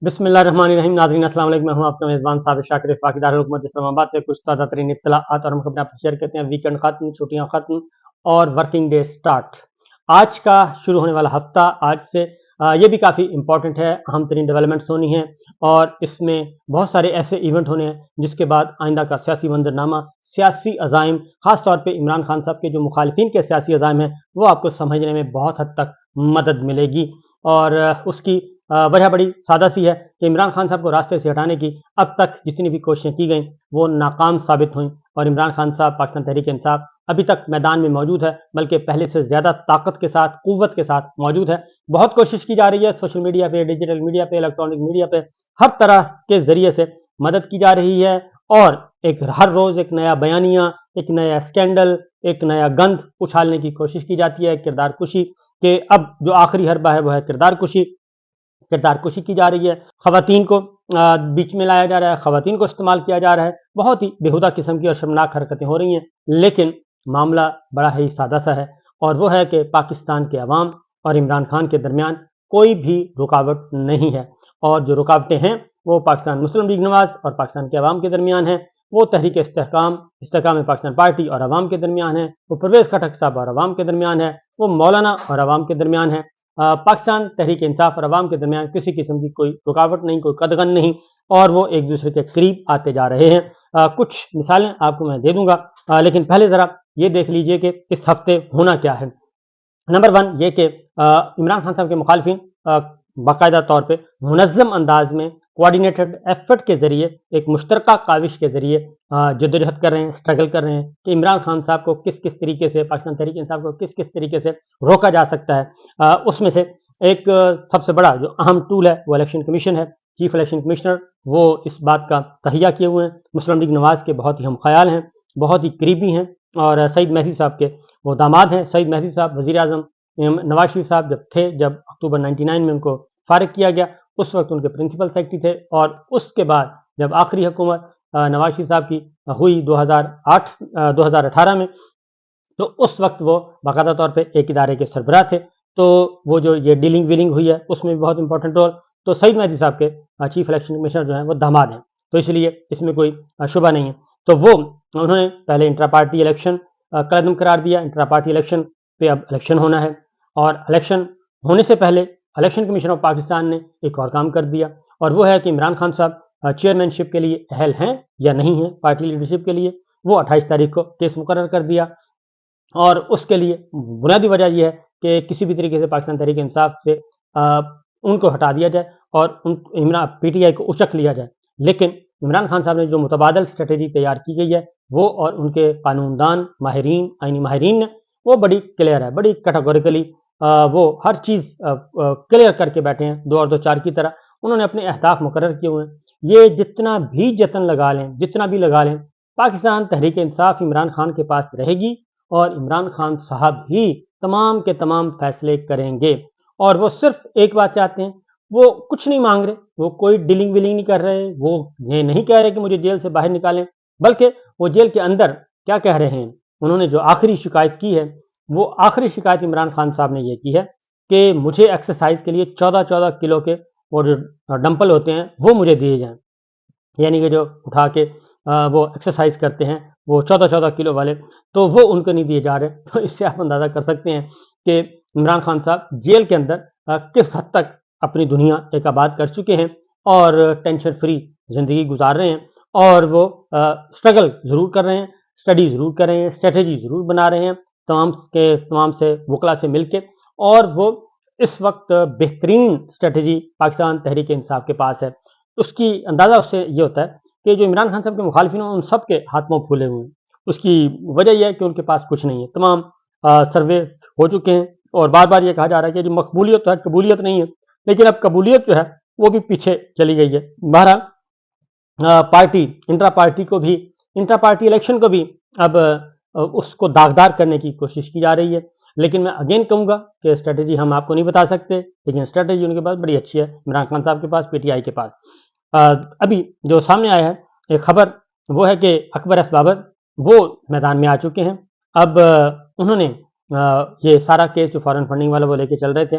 بسم اللہ الرحمن الرحیم. ناظرین السلام علیکم. میں ہوں آپ کا میزبان ثابت شاکر وفاقی دارالحکومت اسلام آباد سے. کچھ تازہ ترین اطلاعات اور ہم اپنے آپ سے شیئر کرتے ہیں. ویکنڈ ختم، چھٹیاں ختم اور ورکنگ ڈے سٹارٹ. آج کا شروع ہونے والا ہفتہ آج سے یہ بھی کافی امپورٹنٹ ہے. اہم ترین ڈیولپمنٹس ہونی ہیں اور اس میں بہت سارے ایسے ایونٹ ہونے ہیں جس کے بعد آئندہ کا سیاسی منظرنامہ، سیاسی عزائم، خاص طور پہ عمران خان صاحب کے جو مخالفین کے سیاسی عزائم ہیں وہ آپ کو سمجھنے میں بہت حد تک مدد ملے گی. اور اس کی وجہ بڑی سادہ سی ہے کہ عمران خان صاحب کو راستے سے ہٹانے کی اب تک جتنی بھی کوششیں کی گئیں وہ ناکام ثابت ہوئیں اور عمران خان صاحب پاکستان تحریک انصاف ابھی تک میدان میں موجود ہے، بلکہ پہلے سے زیادہ طاقت کے ساتھ، قوت کے ساتھ موجود ہے. بہت کوشش کی جا رہی ہے سوشل میڈیا پہ، ڈیجیٹل میڈیا پہ، الیکٹرانک میڈیا پہ، ہر طرح کے ذریعے سے مدد کی جا رہی ہے اور ہر روز ایک نیا بیانیہ، ایک نیا اسکینڈل، ایک نیا گند اچھالنے کی کوشش کی جاتی ہے. کردار کشی کہ اب جو آخری حربہ ہے وہ ہے کردار کشی کی جا رہی ہے. خواتین کو بیچ میں لایا جا رہا ہے، خواتین کو استعمال کیا جا رہا ہے. بہت ہی بےہودہ قسم کی اور شرمناک حرکتیں ہو رہی ہیں، لیکن معاملہ بڑا ہی سادہ سا ہے اور وہ ہے کہ پاکستان کے عوام اور عمران خان کے درمیان کوئی بھی رکاوٹ نہیں ہے. اور جو رکاوٹیں ہیں وہ پاکستان مسلم لیگ نواز اور پاکستان کے عوام کے درمیان ہیں، وہ تحریک استحکام پاکستان پارٹی اور عوام کے درمیان ہے، وہ پرویز خٹک صاحب اور عوام کے درمیان ہے، وہ مولانا اور عوام کے درمیان ہے. پاکستان تحریک انصاف اور عوام کے درمیان کسی قسم کی کوئی رکاوٹ نہیں، کوئی قدغن نہیں اور وہ ایک دوسرے کے قریب آتے جا رہے ہیں. کچھ مثالیں آپ کو میں دے دوں گا، لیکن پہلے ذرا یہ دیکھ لیجئے کہ اس ہفتے ہونا کیا ہے. نمبر 1 یہ کہ عمران خان صاحب کے مخالفین باقاعدہ طور پہ منظم انداز میں کوآرڈینیٹڈ ایفرٹ کے ذریعے، ایک مشترکہ کاوش کے ذریعے جدوجہد کر رہے ہیں، اسٹرگل کر رہے ہیں کہ عمران خان صاحب کو کس طریقے سے، پاکستان تحریک انصاف کو کس طریقے سے روکا جا سکتا ہے. اس میں سے ایک سب سے بڑا جو اہم ٹول ہے وہ الیکشن کمیشن ہے. چیف الیکشن کمشنر وہ اس بات کا تہیہ کیے ہوئے ہیں. مسلم لیگ نواز کے بہت ہی ہم خیال ہیں، بہت ہی قریبی ہیں اور سعید مہدی صاحب کے وہ داماد ہیں. سعید مہدی صاحب وزیر اعظم نواز شریف صاحب جب اکتوبر 99 میں ان کو فارغ کیا گیا اس وقت ان کے پرنسپل سیکرٹری تھے اور اس کے بعد جب آخری حکومت نواز شریف صاحب کی ہوئی 2018 میں تو اس وقت وہ باقاعدہ طور پہ ایک ادارے کے سربراہ تھے. تو وہ جو یہ ڈیلنگ ویلنگ ہوئی ہے اس میں بھی بہت امپورٹنٹ رول. تو سعید مہدی صاحب کے چیف الیکشن کمشنر جو ہیں وہ داماد ہیں، تو اس لیے اس میں کوئی شبہ نہیں ہے. تو وہ انہوں نے پہلے انٹرا پارٹی الیکشن قدم قرار دیا. انٹرا پارٹی الیکشن پہ اب الیکشن ہونا ہے اور الیکشن ہونے سے پہلے الیکشن کمیشن آف پاکستان نے ایک اور کام کر دیا اور وہ ہے کہ عمران خان صاحب چیئرمین شپ کے لیے اہل ہیں یا نہیں ہیں پارٹی لیڈرشپ کے لیے. وہ 28 تاریخ کو کیس مقرر کر دیا اور اس کے لیے بنیادی وجہ یہ ہے کہ کسی بھی طریقے سے پاکستان تحریک انصاف سے ان کو ہٹا دیا جائے اور پی ٹی آئی کو اچک لیا جائے. لیکن عمران خان صاحب نے جو متبادل اسٹریٹجی تیار کی گئی ہے وہ اور ان کے قانون دان ماہرین، آئینی ماہرین نے وہ بڑی کلیئر ہے، بڑی کیٹاگوریکلی وہ ہر چیز کلیئر کر کے بیٹھے ہیں. 2 اور 2 4 کی طرح انہوں نے اپنے اہداف مقرر کیے ہوئے ہیں. یہ جتنا بھی جتن لگا لیں، جتنا بھی لگا لیں، پاکستان تحریک انصاف عمران خان کے پاس رہے گی اور عمران خان صاحب ہی تمام کے تمام فیصلے کریں گے. اور وہ صرف ایک بات چاہتے ہیں، وہ کچھ نہیں مانگ رہے، وہ کوئی ڈیلنگ ویلنگ نہیں کر رہے، وہ یہ نہیں کہہ رہے کہ مجھے جیل سے باہر نکالیں، بلکہ وہ جیل کے اندر کیا کہہ رہے ہیں. انہوں نے جو آخری شکایت کی ہے وہ آخری شکایت عمران خان صاحب نے یہ کی ہے کہ مجھے ایکسرسائز کے لیے 14 کلو کے وہ جو ڈمپل ہوتے ہیں وہ مجھے دیے جائیں. یعنی کہ جو اٹھا کے وہ ایکسرسائز کرتے ہیں وہ 14 کلو والے، تو وہ ان کو نہیں دیے جا رہے. تو اس سے آپ اندازہ کر سکتے ہیں کہ عمران خان صاحب جیل کے اندر کس حد تک اپنی دنیا ایک آباد کر چکے ہیں اور ٹینشن فری زندگی گزار رہے ہیں. اور وہ اسٹرگل ضرور کر رہے ہیں، اسٹڈی ضرور کر رہے ہیں، اسٹریٹجی ضرور بنا رہے ہیں تمام سے وکلا سے مل کے. اور وہ اس وقت بہترین اسٹریٹجی پاکستان تحریک انصاف کے پاس ہے. اس کی اندازہ اس سے یہ ہوتا ہے کہ جو عمران خان صاحب کے مخالفین ہیں ان سب کے ہاتھ منہ پھولے ہوئے ہیں. اس کی وجہ یہ ہے کہ ان کے پاس کچھ نہیں ہے. تمام سروے ہو چکے ہیں اور بار بار یہ کہا جا رہا ہے کہ مقبولیت تو ہے، قبولیت نہیں ہے. لیکن اب قبولیت جو ہے وہ بھی پیچھے چلی گئی ہے. بہرحال پارٹی انٹرا پارٹی الیکشن کو بھی اب اس کو داغدار کرنے کی کوشش کی جا رہی ہے. لیکن میں اگین کہوں گا کہ اسٹریٹجی ہم آپ کو نہیں بتا سکتے، لیکن اسٹریٹجی ان کے پاس بڑی اچھی ہے، عمران خان صاحب کے پاس، پی ٹی آئی کے پاس. ابھی جو سامنے آیا ہے ایک خبر وہ ہے کہ اکبر ایس بابر وہ میدان میں آ چکے ہیں. اب انہوں نے یہ سارا کیس جو فارن فنڈنگ والا وہ لے کے چل رہے تھے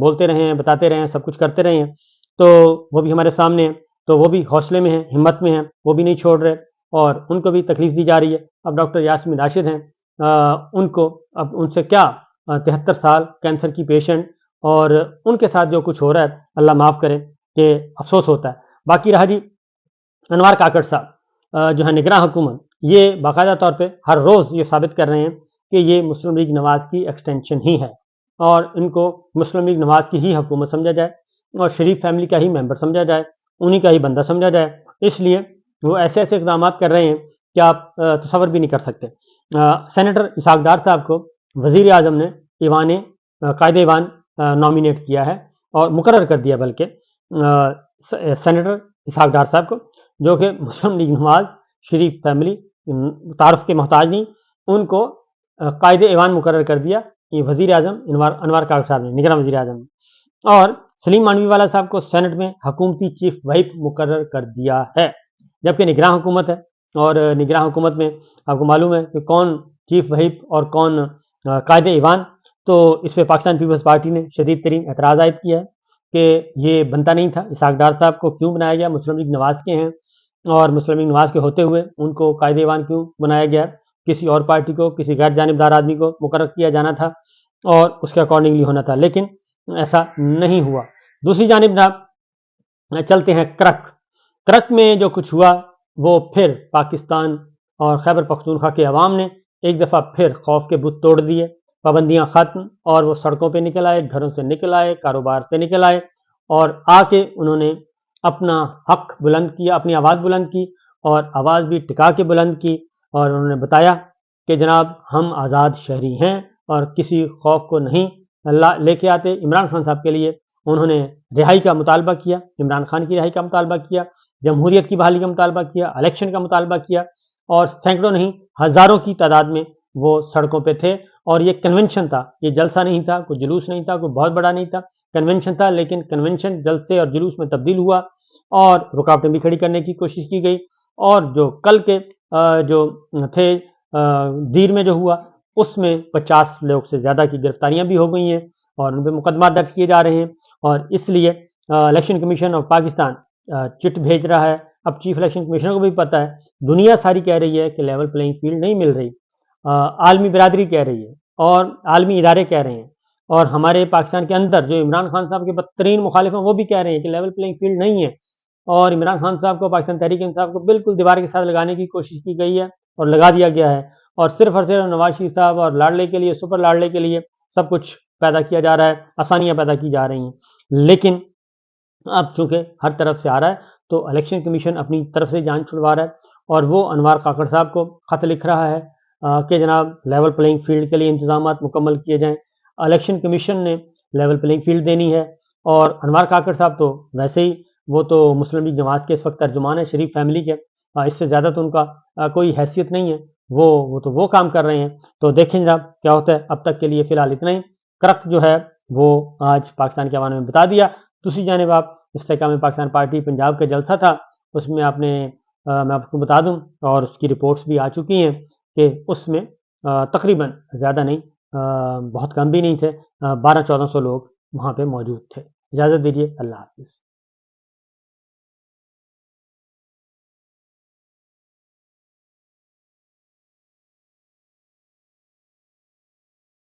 بولتے رہے ہیں, بتاتے رہے ہیں, سب کچھ کرتے رہے ہیں, تو وہ بھی ہمارے سامنے ہیں, تو وہ بھی حوصلے میں ہیں, ہمت میں ہیں, وہ بھی نہیں چھوڑ رہے اور ان کو بھی تکلیف دی جا رہی ہے. اب ڈاکٹر یاسمین راشد ہیں, ان کو اب ان سے کیا 73 سال کینسر کی پیشنٹ, اور ان کے ساتھ جو کچھ ہو رہا ہے اللہ معاف کرے کہ افسوس ہوتا ہے. باقی رہا جی انوار کاکڑ صاحب جو ہے نگراں حکومت, یہ باقاعدہ طور پہ ہر روز یہ ثابت کر رہے ہیں کہ یہ مسلم لیگ نواز کی ایکسٹینشن ہی ہے اور ان کو مسلم لیگ نواز کی ہی حکومت سمجھا جائے اور شریف فیملی کا ہی ممبر سمجھا جائے, انہی کا ہی بندہ سمجھا جائے. اس لیے وہ ایسے ایسے اقدامات کر رہے ہیں کہ آپ تصور بھی نہیں کر سکتے. سینیٹر اسحاق ڈار صاحب کو وزیر اعظم نے قائد ایوان نامینیٹ کیا ہے اور مقرر کر دیا, بلکہ سینیٹر اسحاق ڈار صاحب کو, جو کہ مسلم لیگ نواز شریف فیملی تعارف کے محتاج نہیں, ان کو قائد ایوان مقرر کر دیا یہ وزیر اعظم انوار کاکڑ صاحب نے, نگراں وزیر اعظم نے. اور سلیم مانوی والا صاحب کو سینٹ میں حکومتی چیف وہیپ مقرر کر دیا ہے, جبکہ نگراں حکومت ہے. اور نگراں حکومت میں آپ کو معلوم ہے کہ کون چیف وہیپ اور کون قائد ایوان, تو اس پہ پاکستان پیپلز پارٹی نے شدید ترین اعتراض عائد کیا ہے کہ یہ بنتا نہیں تھا. اسحاق ڈار صاحب کو کیوں بنایا گیا؟ مسلم لیگ نواز کے ہیں اور مسلم لیگ نواز کے ہوتے ہوئے ان کو قائد ایوان کیوں بنایا گیا؟ کسی اور پارٹی کو, کسی غیر جانبدار آدمی کو مقرر کیا جانا تھا اور اس کے اکارڈنگلی ہونا تھا, لیکن ایسا نہیں ہوا. دوسری جانب جناب چلتے ہیں کرک میں جو کچھ ہوا وہ پھر پاکستان اور خیبر پختونخوا کے عوام نے ایک دفعہ پھر خوف کے بت توڑ دیے, پابندیاں ختم, اور وہ سڑکوں پہ نکل آئے, گھروں سے نکل آئے, کاروبار سے نکل آئے اور آ کے انہوں نے اپنا حق بلند کیا, اپنی آواز بلند کی اور آواز بھی ٹکا کے بلند کی, اور انہوں نے بتایا کہ جناب ہم آزاد شہری ہیں اور کسی خوف کو نہیں لے کے آتے. عمران خان صاحب کے لیے انہوں نے رہائی کا مطالبہ کیا, عمران خان کی رہائی کا مطالبہ کیا, جمہوریت کی بحالی کا مطالبہ کیا, الیکشن کا مطالبہ کیا, اور سینکڑوں نہیں ہزاروں کی تعداد میں وہ سڑکوں پہ تھے. اور یہ کنونشن تھا, یہ جلسہ نہیں تھا, کوئی جلوس نہیں تھا, کوئی بہت بڑا نہیں تھا, کنونشن تھا. لیکن کنونشن جلسے اور جلوس میں تبدیل ہوا اور رکاوٹیں بھی کھڑی کرنے کی کوشش کی گئی. اور جو کل کے جو تھے دیر میں جو ہوا اس میں 50 لوگ سے زیادہ کی گرفتاریاں بھی ہو گئی ہیں اور ان پہ مقدمات درج کیے جا رہے ہیں. اور اس لیے الیکشن کمیشن آف پاکستان چٹ بھیج رہا ہے. اب چیف الیکشن کمیشنر کو بھی پتہ ہے, دنیا ساری کہہ رہی ہے کہ لیول پلینگ فیلڈ نہیں مل رہی, عالمی برادری کہہ رہی ہے اور عالمی ادارے کہہ رہے ہیں, اور ہمارے پاکستان کے اندر جو عمران خان صاحب کے بدترین مخالف ہیں وہ بھی کہہ رہے ہیں کہ لیول پلینگ فیلڈ نہیں ہے. اور عمران خان صاحب کو, پاکستان تحریک انصاف کو بالکل دیوار کے ساتھ لگانے کی کوشش کی گئی ہے اور لگا دیا گیا ہے, اور صرف نواز شریف صاحب اور لاڈلے کے لیے, سپر لاڈلے کے لیے سب کچھ پیدا کیا جا رہا ہے, آسانیاں پیدا کی جا رہی ہیں. لیکن اب چونکہ ہر طرف سے آ رہا ہے تو الیکشن کمیشن اپنی طرف سے جان چھڑوا رہا ہے, اور وہ انوار کاکڑ صاحب کو خط لکھ رہا ہے کہ جناب لیول پلینگ فیلڈ کے لیے انتظامات مکمل کیے جائیں. الیکشن کمیشن نے لیول پلینگ فیلڈ دینی ہے, اور انوار کاکڑ صاحب تو ویسے ہی وہ تو مسلم لیگ نواز کے اس وقت ترجمان ہے شریف فیملی کے, اس سے زیادہ تو ان کا کوئی حیثیت نہیں ہے, وہ کام کر رہے ہیں. تو دیکھیں جناب کیا ہوتا ہے. اب تک کے لیے فی الحال اتنا ہی. کرک جو ہے وہ آج پاکستان کے عوام نے بتا دیا. دوسری جانب آپ استحکام پاکستان پارٹی پنجاب کا جلسہ تھا, اس میں میں آپ کو بتا دوں اور اس کی رپورٹس بھی آ چکی ہیں کہ اس میں تقریباً زیادہ نہیں, بہت کم بھی نہیں تھے, 1200-1400 لوگ وہاں پہ موجود تھے. اجازت دیجیے, اللہ حافظ.